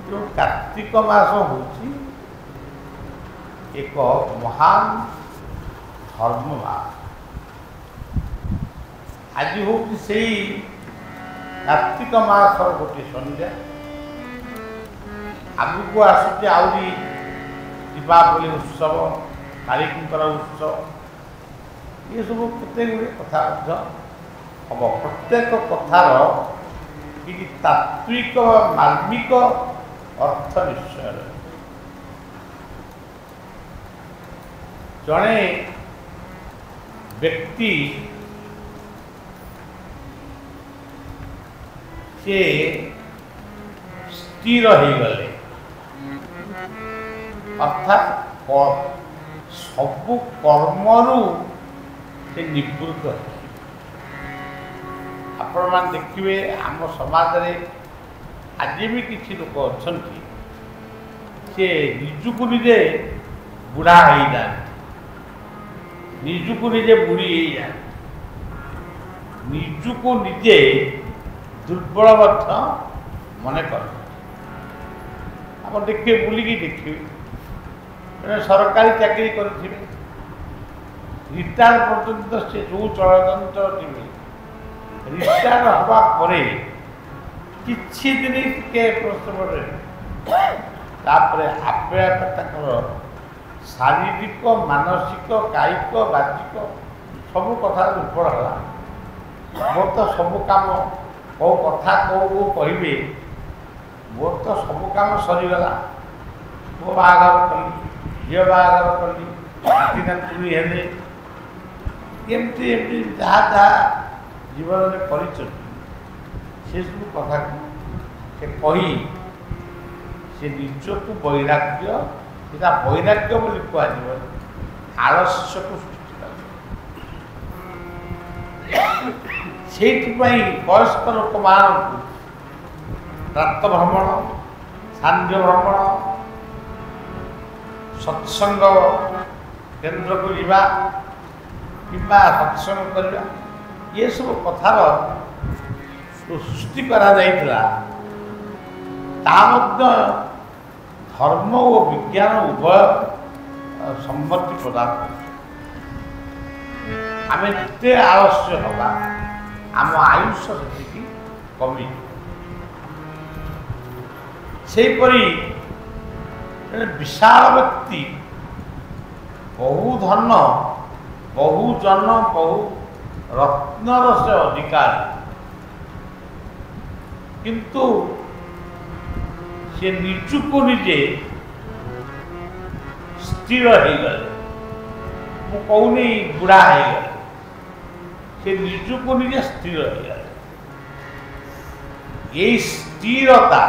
जो कार्तिक मास होची एक महान धर्म मास। आज हूँ से कार्तिक मास गोटे संध्या आगू आसूचे आहरी दीपावली उत्सव कालीकर उत्सव ये सब केते गुड़े कथा हम प्रत्येक कथार कि तात्विक मार्मिक अर्थ निश्चय जड़े व्यक्ति से स्थिर हो गले अर्थात सबु कर्मरु से निवृत्त है। आपण मान देखिए आम समाज रे आज भी किसी लोक अच्छा से निजुक निजे बुढ़ा हो जाए निजुक निजे बुढ़ी हो जाए निजुक निजे दुर्बल मन कर आप देखिए बुलिकी देखिए सरकारी चाकरी करेंगे रिटायर पर्यंत से जो चलतंत्र थे रिटायर हवा पर किसी दिन के प्रश्न आपे आपे शारीरिक मानसिक कायिक बाचिक सब कथा दुर्बल है। मोर तो सब काम कौ कथा कौ कहे मोर तो सब काम सरीगला मो बाहर कली झील बाहर कली नाती हेले एमती जहाँ जहाँ जीवन में कर सब कथा से कही से निजक वैराग्य सीधा वैराग्य बोली कह आलस्य को सृष्टि वयस्क लोक मान प्रात भ्रमण सांध्य भ्रमण सत्संग केन्द्र को जीवा किंबा सत्संग करवा ये सब कथार सृष्टि करा जाइतिला धर्म और विज्ञान उभय सम्मति प्रदान आम जिते आलस्य हवा आम आयुष्य से कमी सेपरी विशाल व्यक्ति बहु धन बहु जन बहु रत्नर से अधिकारी किंतु से निजुक निजे स्थिर हो गले मु कहूनी बुढ़ा हो गले से निजुक निजे स्थिर हो गले ये स्थिरता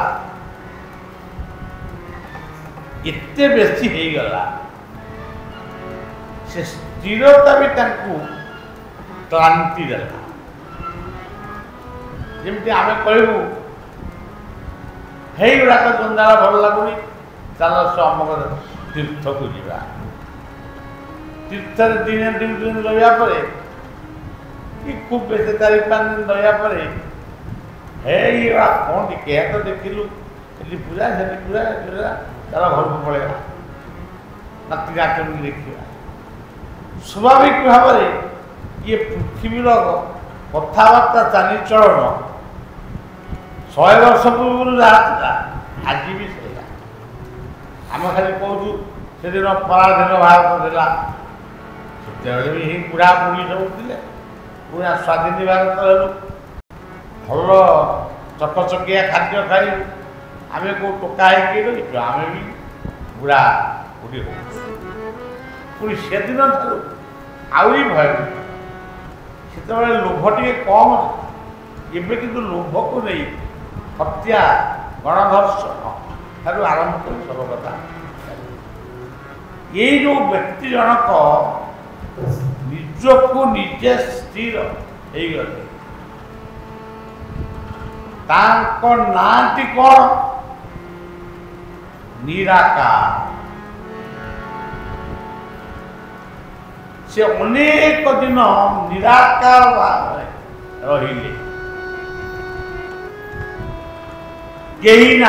एते बेसी हो गला से स्थिरता भी तांकु क्लांति देला जमती आम कहू हे गुड़ाक जंजाल भल लगुनि चल अमक तीर्थ को जीवा तीर्थ दिने दिन दिन रहा कि खूब बेस 4-5 दिन रहा हे ये कौन टे तो देखिलु पूजा से पूजा चल घर को पड़ेगा नाती नाचन देखा स्वाभाविक भाव ये पृथ्वीर कथबार्ता चालीचलन 100 वर्ष पूर्व जहाँ आज भी सैया आम खाली कहूँ से दिन पराधीन भारत था से भी बुढ़ा बुढ़ी सब थे पुरा स्वाधीन भारत हलु भल चकचकिया खाद्य खाई आम कौ टोका रही आम भी बुढ़ा बुढ़ी हो पुणी से दिन आहरी भय से लोभ टे कम एवं कि लोभ को नहीं हत्या गणधर्षण ठार आरंभ कर सब कथा ये जो व्यक्ति जनक निजक निजे स्थिर हो गले नाटी कौन निराकार से अनेक दिन निराकार रहिले कहीं ना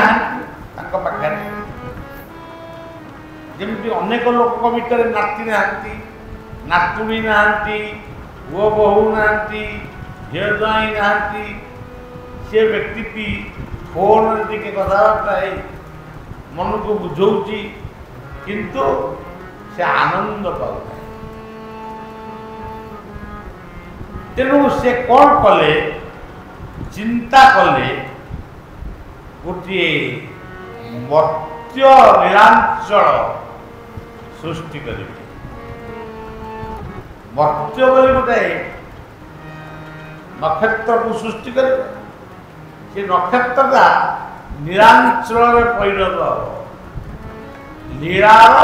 ଯେମିତି ଅନେକ ଲୋକଙ୍କ ଭିତରେ ନାତି ନାହାନ୍ତି, ନାତୁଣୀ ନାହାନ୍ତି, ପୁଅ ବୋହୂ ନାହାନ୍ତି, ଝିଅ ଜ୍ୱାଇଁ ନାହାନ୍ତି, ସେ ବ୍ୟକ୍ତିଟି ଫୋନରେ ଟିକେ କଥାବାର୍ତ୍ତା ହେଇ ମନକୁ ବୁଝଉଛି, କିନ୍ତୁ ସେ ଆନନ୍ଦ ପାଉନାହିଁ। ତେଣୁ ସେ କ'ଣ କଲେ, ଚିନ୍ତା କଲେ ଗୋଟିଏ ମର୍ତ୍ତ୍ୟ ନୀଳାଞ୍ଚଳ ସୃଷ୍ଟି କରିବେ। ମର୍ତ୍ତ୍ୟ ବୋଲି ଗୋଟାଏ ନକ୍ଷତ୍ରକୁ ସୃଷ୍ଟି କରିବେ। ସେ ନକ୍ଷତ୍ରଟା ନୀଳାଞ୍ଚଳରେ ପରିଣତ ହେବ, ଲୀଳାର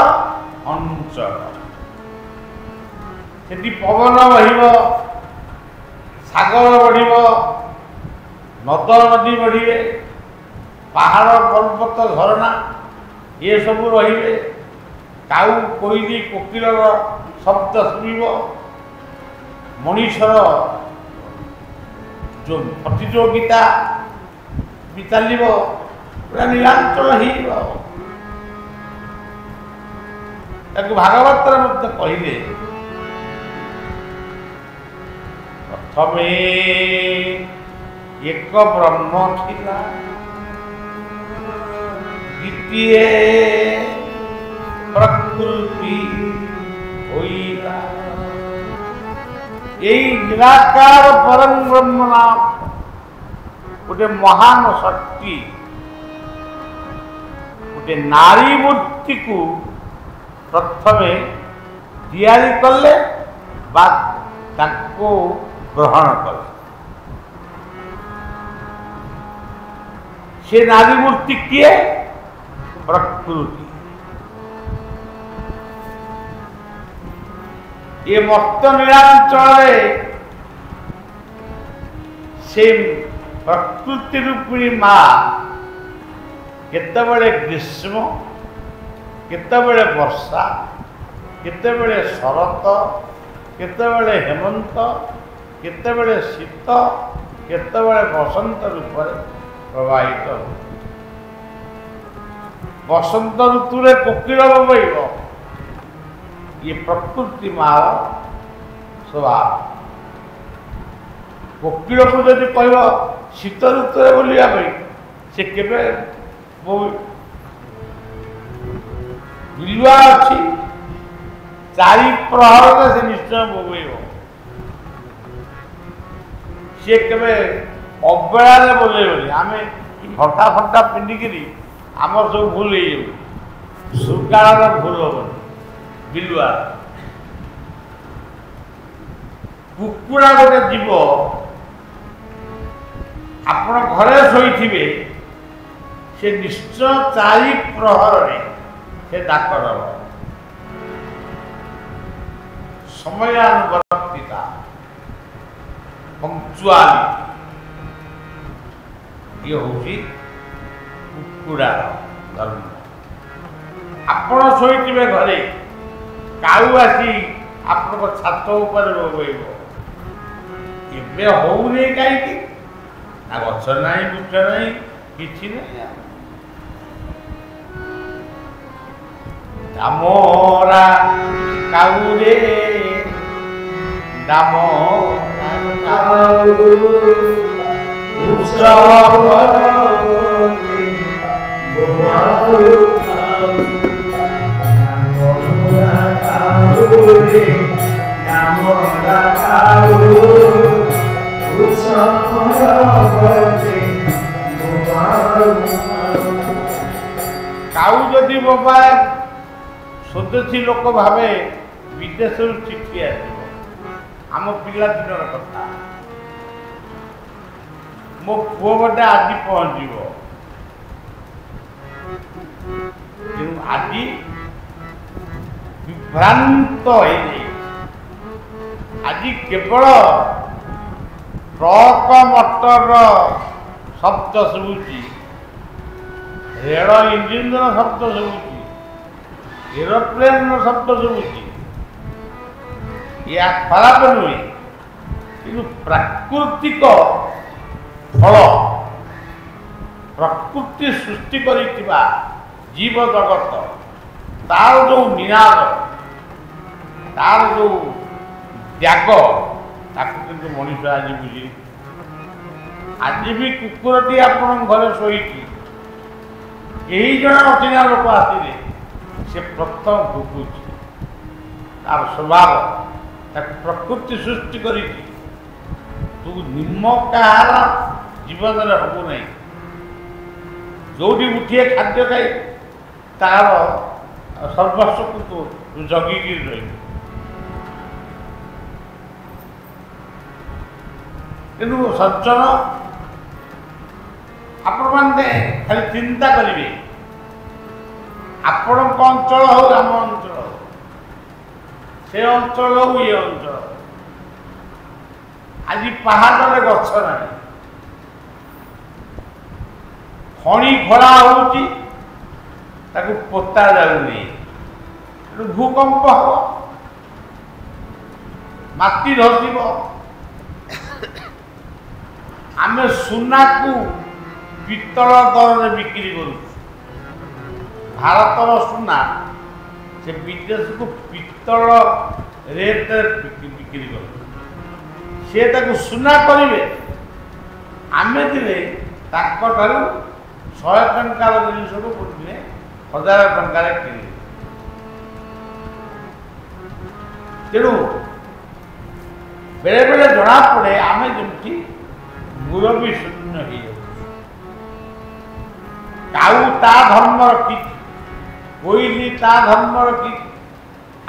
ଅଞ୍ଚଳ। ସେଠି ପବନ ବହିବ, ସାଗର ବଢ଼ିବ, ନଦ ନଦୀ ବଢ଼ିବେ, ପାହାଡ଼ ପର୍ବତ ଝରଣା ଏସବୁ ରହିବେ। କାଉ କୋଇଲି କୋକିଲର ଶବ୍ଦ ଶୁଣିବ, ମଣିଷର ଯେଉଁ ପ୍ରତିଯୋଗିତା ବି ଚାଲିବ, ପୁରା ନୀଳାଞ୍ଚଳ ହେଇଯିବ। ତାକୁ ଭାଗବତରେ ମଧ୍ୟ କହିଲେ, ପ୍ରଥମେ ଏକ ବ୍ରହ୍ମ ଥିଲା, ଦ୍ୱିତୀୟ ପ୍ରକୃତି ହୋଇଲା। এই নিরাকার পরম ব্রহ্ম নাম গোটে মহান শক্তি গোটে নারী মূর্তিକୁ ପ୍ରଥମେ ତିଆରି କଲେ ବା ତାଙ୍କୁ ଗ୍ରହଣ କଲେ। ସେ ନାରୀ ମୂର୍ତ୍ତି କିଏ? ପ୍ରକୃତି। ये मर्त्त्य नीलांचले से प्रकृति रूपिणी माँ केतबेले ग्रीष्म, केतबेले वर्षा, केतबेले शरत, केतबेले हेमंत, केतबेले शीत, केतबेले बसंत रूप प्रवाहित। बसंत ऋतु रे कोकिल बोबैब, ये प्रकृति मार स्वभाव। कोकिल को जब कह शीत ऋतु बोलिया से केवे बिलुआ अच्छी चारि प्रहर से निश्चय बोबैब। सी केवे अबेला बोलेबनी। आम फटा फटा पिंधिकी आम सब भूल हो सुकाल भूल हेनी बिलुआ। कुकुड़ा गोटे जीव आपण घरे शोथे से निश्चय चारि प्रहर से डाक दब। समयानुवर्तिता पंक्चुआलिटी ये हूँ कुकुड़ार धर्म। आपण शोथे घरे काऊ आसी आपण छात ऊपर बोबैब। एबे होउनी कहीं ना गछ ना वृक्ष ना कि दामोरा काऊरे दामोरा काऊ जदि बाबा स्वदेशी लोक भावे विदेश चिठी आसो आम पिला दिन कथा मो पुओ गोटे आज पहुँचब आज विभ्रांत आज केवल ट्रक मोटर शब्द शुभुची रेल इंजिन शब्द शुभुची एरोप्लेन शब्द शुभुची या खराब नुहे कि प्राकृतिक फल प्रकृति सृष्टि करिथिबा जीव जगत तार जो निनाद तार जो त्याग ताकू किंतु मनुष्य आज बुझी आज भी कुकुरटी आपण घरे शोईची यही जन अचिना लोक आसिले से प्रथम भुकुची तार स्वभाव ताकू प्रकृति सृष्टि करी तू निम्न कहार जीवन में हबू नहीं जोटी उठिए खाद्य खाई तार सर्वस्व को तू जगिकी रही तेणु सज्जन आपण मैंने खाली चिंता करेंगे आपण अंचल हो आम अंचल से अंचल हो ये अंचल आज पहाड़ गछ ना खणी खड़ा होती पोता जाऊनी भूकंप हम माटी धसब आम सुना को पितल दर में बिक्री करूँ भारतर सुना से विदेश को पितल रेट बिक्री कर सुना करेंगे आम दिले 100 टंकार जिन को दिने 1000 टंकार कि तेणु बेले बेले जना पड़े आम जमी मुरबी शून्य हो काऊ ता धर्म रखी कोईली ता धर्म रखी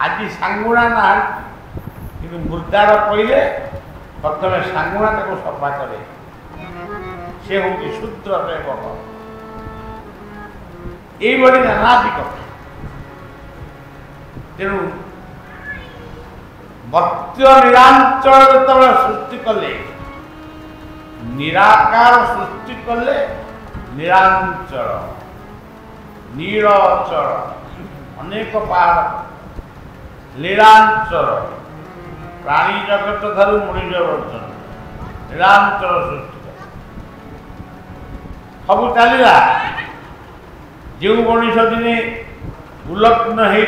आज सांगुणा ना कि मुर्दार पहले प्रथम सांगुणा को सफा करे से हूँ शूद्र सेवक ये नानादि कथा तेणु मर्त्य निरांचल जो सृष्टि कले निराकार सृष्टि कले निरांचल नीलचल अनेक पहाड़ लीलांचल प्राणी जगत ठारू मनुष्य पर्यटन लीलांचल सृष्टि सब चलला जो मनुष्य दिने उलग्न हो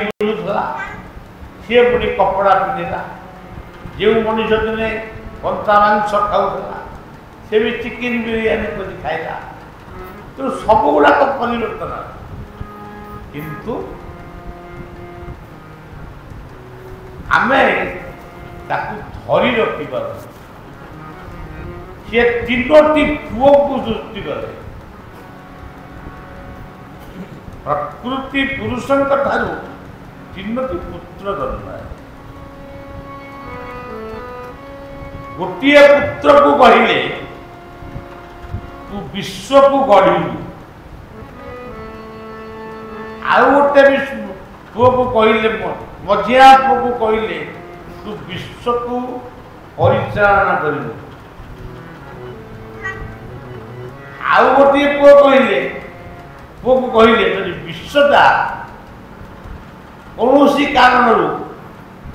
सी पुणी कपड़ा पिंधला जो मनुष्य दिने कंचा मांस खाऊला से भी चिकेन बिरियानी कर खाइला तो सब गुड़ाक परिवर्तन किंतु आमे धरी रखी पार सी 3टी पुओ को सृष्टि करे प्रकृति पुरुषों ठारू 3टी पुत्र जन्म गोटे पुत्र को कहले तू विश्व को गढ़लु आउ गोटे पुओ को कहले मझिया पुओ को कहले तू विश्व को परिचालना करू आउ गोटे पुओ कहले विश्वटा कौन कारण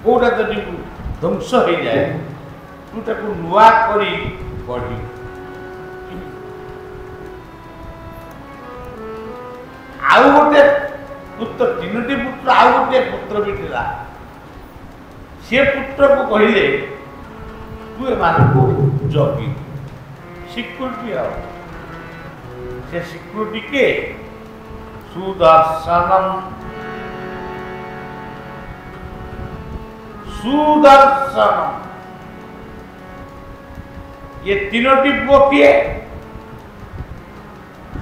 कौटा जब ध्वंस हो जाए तू ताको नुआ करी गढ़ी आउ गोटे पुत्र 3टी पुत्र आउ गोटे पुत्र भी था सी पुत्र को कहले तू एमानकु जगी सिक्योरिटी आओ से सिक्योरिटी के सुदर्शनम सुदर्शनम ये 3टी पुओ किए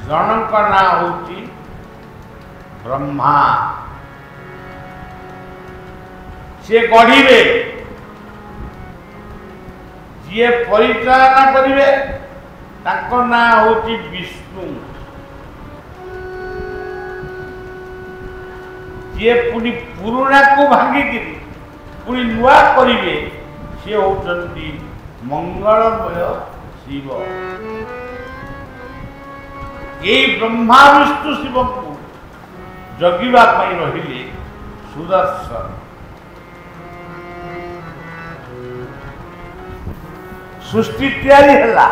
जनक ना होची ब्रह्मा से गढ़े जी परिचालना करेंगे ना होची विष्णु जी पुणी पुराणा को भांगिकी पुणी नुआ करेंगे सी होती मंगलमय शिव यही ब्रह्मा विष्णु शिव को जगिबा रहिले सुदर्शन सृष्टि तैयारी है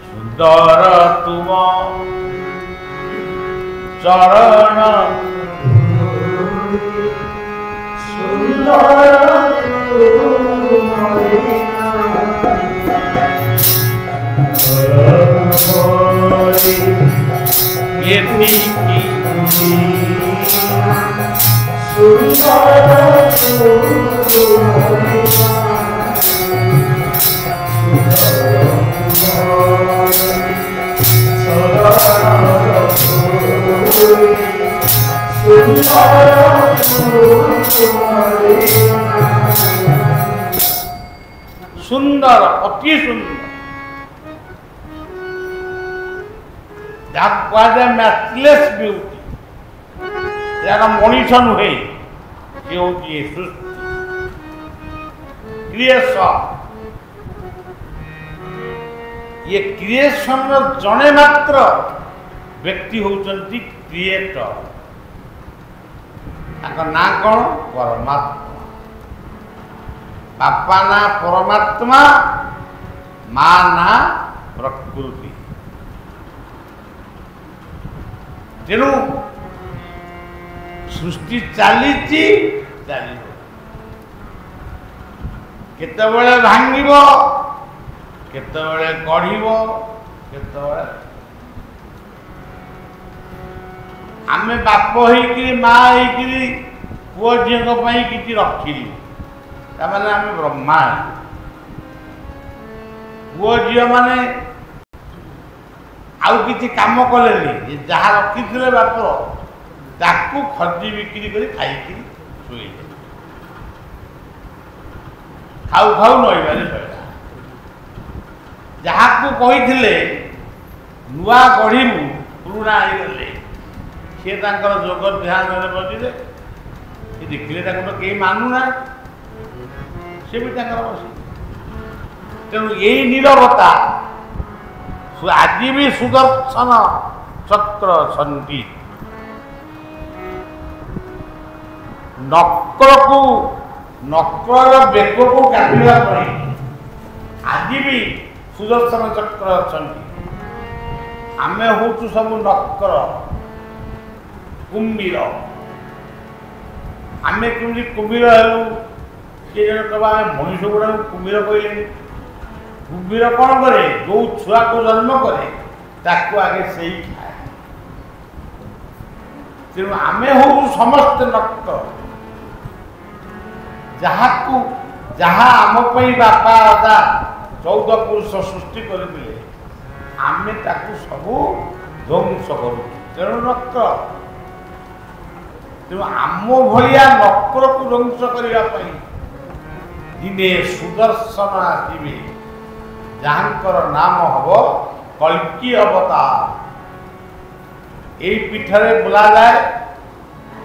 सुंदर तुम शरण ये सुंदर अति सुंदर जहाँ कहुए मैथलेस ब्यूटी जहाँ मनीष नुहे सी हूँ सृष्टि क्रिएशन ये क्रिएशन जड़े मात्र व्यक्ति होती क्रिएटर ना कौन परमात्मा बापा ना परमात्मा माँ ना प्रकृति तेणु सृष्टि चली केतबेले भांगिब केतबेले गढ़िब केतबेले आमे बाप होइकरी माँ होइकरी पुओ झीओं किसी रखिली तामाने आमे ब्रह्मा पुओ झीओ माने आउ किसी काम कले जहाँ रखी बाप ताकू खर्ची बिक्री कर खाई शुई खाऊ खाऊ नईबारे सैला जहाँ को कही नुआ गढ़ू पुराणा होगले सी जोग ध्यान बजिले देखिले तो कहीं मानुना सी भी बस तेणु यही नीरवता आज भी सुदर्शन चक्र सी नक्र को नक्र बेक को काटा आज भी सुदर्शन चक्र अच्छा आम हूँ सब नक्र कुम्भीर आम कमी कुम्भीर हेलु किए जन कह मनीष गुड़ा कुम्भीर कहले कुम्भीर कौन करे जो छुआ को जन्म करे ताकू आगे से ही खाए तेणु आम हूँ समस्त नक्र जहाँ आम बापा दादा 14 पुरुष सृष्टि करते आम सबू ध्वंस करूँ तेणु नक्र तेणु आम भाया नक्र को ध्वंस करने दिने सुदर्शन आसवे जहाँकर नाम हम कल्की अवतार यही पीठरे बोला जाए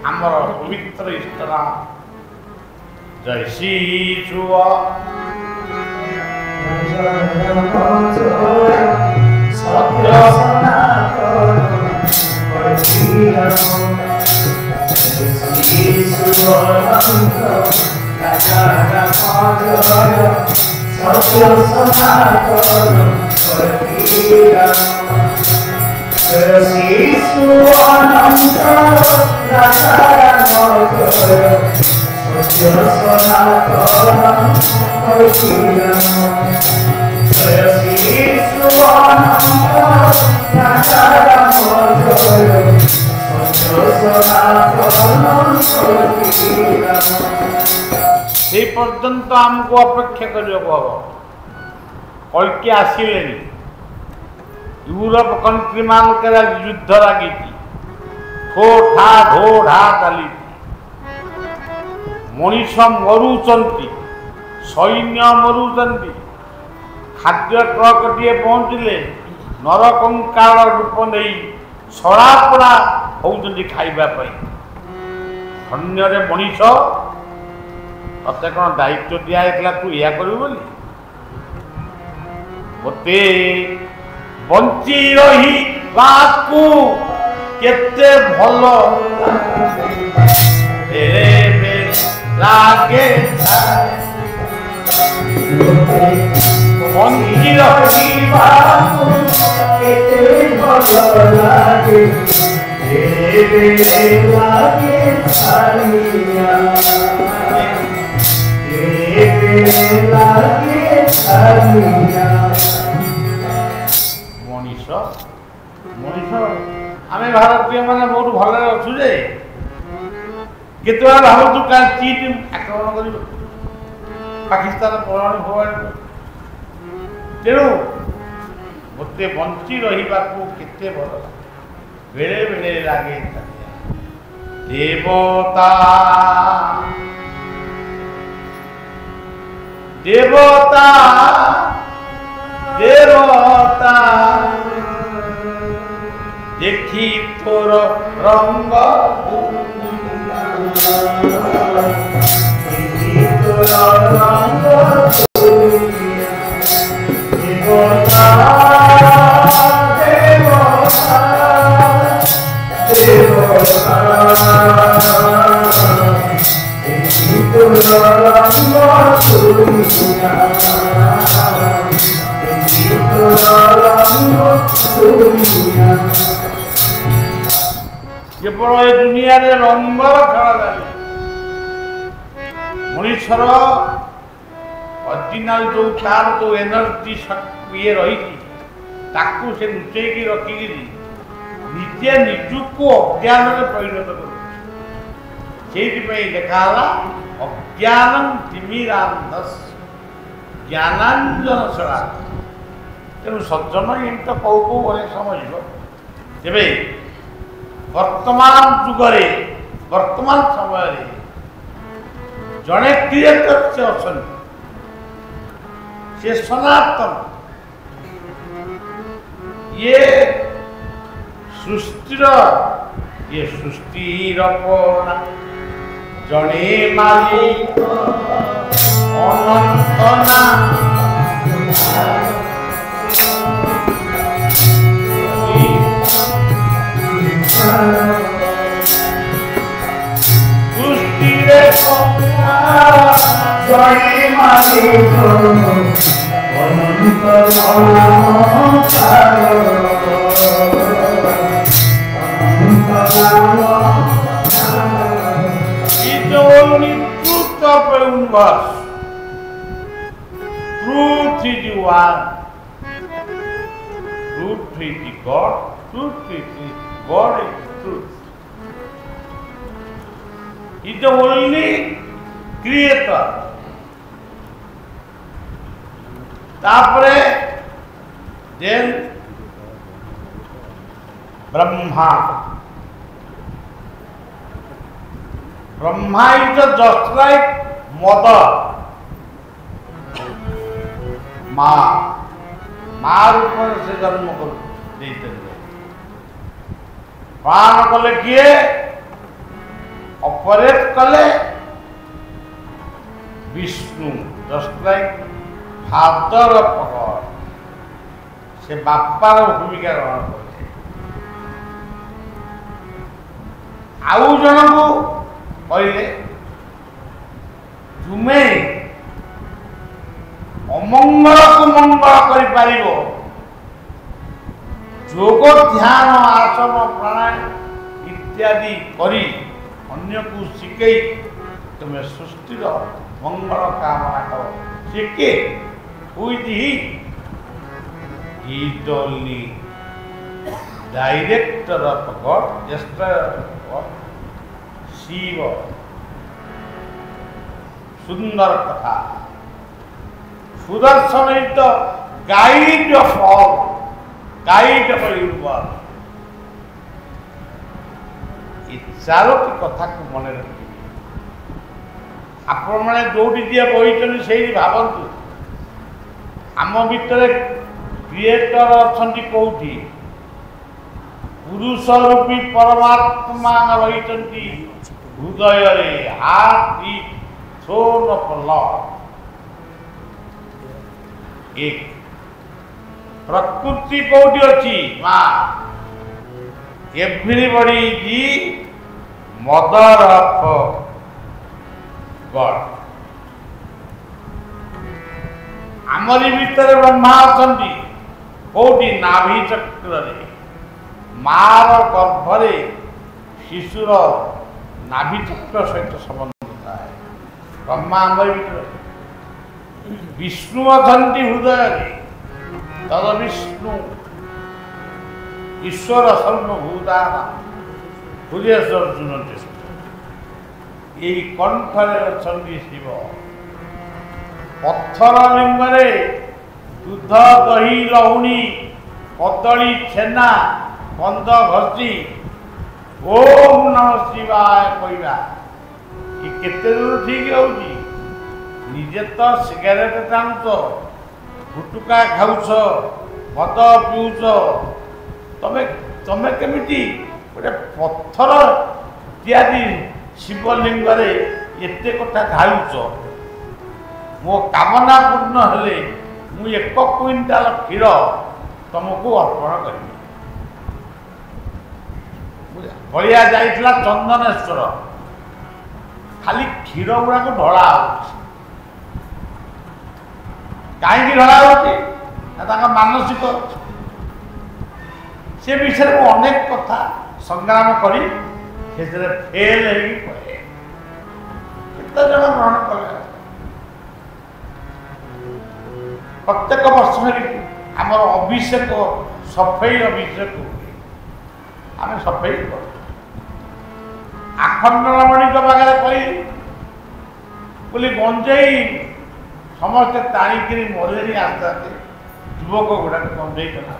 आमर पवित्र इष्टनाम जय श्री शुभ से पर्यंत आमको अपेक्षा करने हम कल्कि आसिले यूरोप कंट्री मानक युद्ध लगी ठो ठा ढो ढा चली मनीष मरुचंती सैन्य मरुचंती खाद्य ट्रक टे पहुँचले नरकंकाल रूप नहीं सड़ापड़ा होती खावाई धन्य मनीष ते कौन दायित्व दिखाई तू या करू मते बंची रही बाकू केते भल लागे बंची रही बाकू केते भल लागे ମଣିଷ ମଣିଷ ଆମେ ଭାରତୀୟ ମାନେ ବହୁତ ଭଲରେ ଅଛୁ ଯେ କେତେବେଳେ ଭାବୁଛୁ ଚୀନ ଆକ୍ରମଣ କରିବ, ପାକିସ୍ତାନ ପରମାଣୁ ଫୋପାଡ଼ିବ। ତେଣୁ ମୋତେ ବଞ୍ଚି ରହିବାକୁ କେତେ ଭଲ ଲାଗେ, ବେଳେ ବେଳେ ଲାଗେ ଦେବତା ଦେବତା ଦେବତା দেখি তোর রঙ্গ কেবଳ ଏ ଦୁନିଆରେ ରଙ୍ଗର ଖେଳ ଲାଗେ। ମଣିଷର ଅରିଜିନାଲ ଯୋଉ ତାର ଯୋଉ ଏନର୍ଜି ଇଏ ରହିଛି ତାକୁ ସେ ଲୁଚେଇକି ରଖିକିରି ନିଜେ ନିଜକୁ ଅଜ୍ଞାନରେ ପରିଣତ କରୁଛି। ସେଇଥିପାଇଁ ଲେଖା ହେଲା ଅଜ୍ଞାନଂ ତିମିରାନ୍ଧସ୍ୟ ଜ୍ଞାନାଞ୍ଜନ ଶଳାକା। ତେଣୁ ସଜ୍ଜନ ଏମିତି କୋଉ କୋଉ ଅନେକ ସମୟ ଯିବ। ତେବେ ବର୍ତ୍ତମାନ ଯୁଗରେ ବର୍ତ୍ତମାନ ସମୟରେ ଜଣେ କ୍ରିଏଟର ସେ ଅଛନ୍ତି, ସେ ସନାତନ। ଇଏ ସୃଷ୍ଟିର ଇଏ ସୃଷ୍ଟିର ପରା ଜଣେ ମାଲିକ ଅନନ୍ତ ନା সৃষ্টিরে জয় মালিক অনন্ত is the only truth of the universe. Truth is the one. Truth is the God. Truth is the God is truth. He is the only creator. तापरे then Brahma. Brahma is just like mother. माँ रूप से जन्म को देते प्राण कले किए ऑपरेट कले Vishnu just like father of God से बापार भूमिका ग्रहण करे आउ जन को कहले तुमे अमंगल को मंगल करि पारिबो योग ध्यान आसन प्राणायाम इत्यादि करी अन्य को शिखई तुम सृष्टि मंगल कामना करो शिखे He is only director of God, destroyer of God, Shiva. Sundar Katha. Sudarshan is the guide of all, guide of the universe. ये चारोटी कथा को मन रखिए आपण मैंने जोटी दिए बही से भावतु आम भितर क्रिएटर अच्छा कौटी पुरुष रूपी परमात्मा रही हृदय heart beat throne of love एक प्रकृति कौटी अच्छी माँ everybody is the mother of God. Amri भीतर ब्रह्मा अछंती कोटी नाभि चक्र रे मार गर्भरे शिशुर नाभिचक्र सहित संबंध थाए ब्रह्मा अंबरी विष्णु अछंती हृदय तद विष्णु ईश्वर सर्वभूतान हृदय अर्जुन यही कंठरे अछंती शिव पत्थर लिंगरे दूध दही लहुणी कदली छेना कंद घसी ओम नमः शिवाय कहवा कि केते दूर ठीक होउची निजे तो सिगारेट टाणुच गुटुका खाऊच मद पिउच तमे तमे केमिति गोटे पत्थर इत्यादि शिवलिंग एते कथा ढालुच मो कामना पूर्ण हेले मु 1 क्विंटाल क्षीर तुमको अर्पण करी बलिया जाइथिला चंदनेश्वर खाली क्षीर गुड़ाक ढला कहीं ढला हो मानसिक से विषय में अनेक कथा संग्राम करी फेल कहे केते जन ग्रहण कले प्रत्येक वर्ष आमर अभिषेक सफेई अभिषेक आम सफेई कर आखंडमणि पाखे कही बोली गंजेई समस्ते टाणिकी मरे आस्ते आस्ते युवक गुड़ा गंजेई कला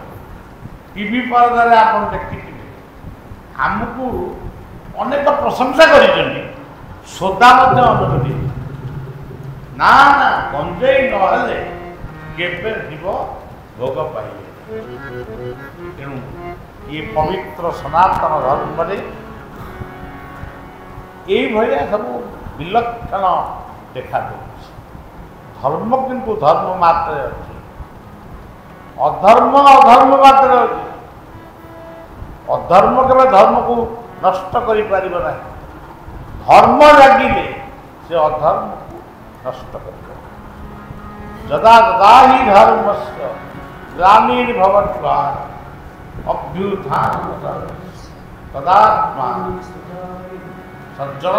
टीवी पर्दार आप देखिए आमको अनेक प्रशंसा कर श्रोता अनुरोध ना ना गंजेई नहेले केबे जीव भोग पाइबे तेणु ये पवित्र सनातन धर्म ये सब विलक्षण देखा धर्म किंतु धर्म मात्र अच्छे अधर्म अधर्म मात्र अच्छे अधर्म केवल धर्म को नष्ट कर धर्म लगिले से अधर्म को नष्ट कर जदा जदा ही धर्म से ग्लानिर्भवत्वात् अभ्युत्थान तदात्मा सज्जन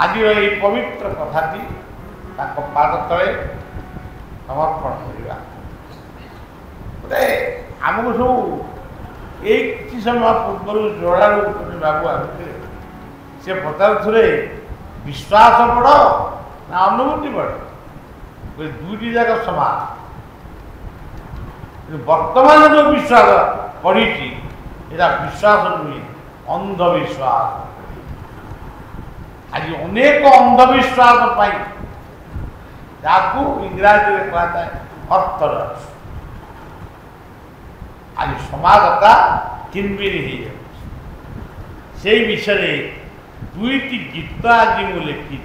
आज ये पवित्र कथाटी पाद तले समर्पण करवा आमको सब एक समय पूर्व जोड़ारू बाबू आते से पचारे विश्वास बड़ ना अनुभूति बड़ दुईटी जाक समान वर्तमान जो विश्वास पड़ी विश्वास नुहे अंधविश्वास आज अनेक अंधविश्वास इंग्राजी में कहता है ऑर्थोडॉक्स आज समाजता किनबिरी से विषय दुईटी गीत आज मुझे लिखी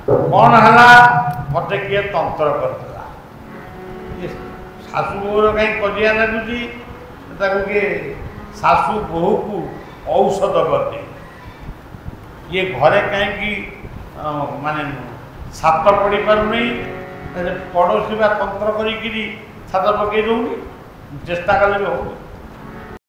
कौन है मत किए तंत्र करता शाशु बोर कहीं कजिया लगुच किए शाशु बोहू को औषध करते ये घरे कहीं माने छात पड़ पार पड़ोसी बा तंत्र करी छात पकई दौनी चेष्टा कले भी हो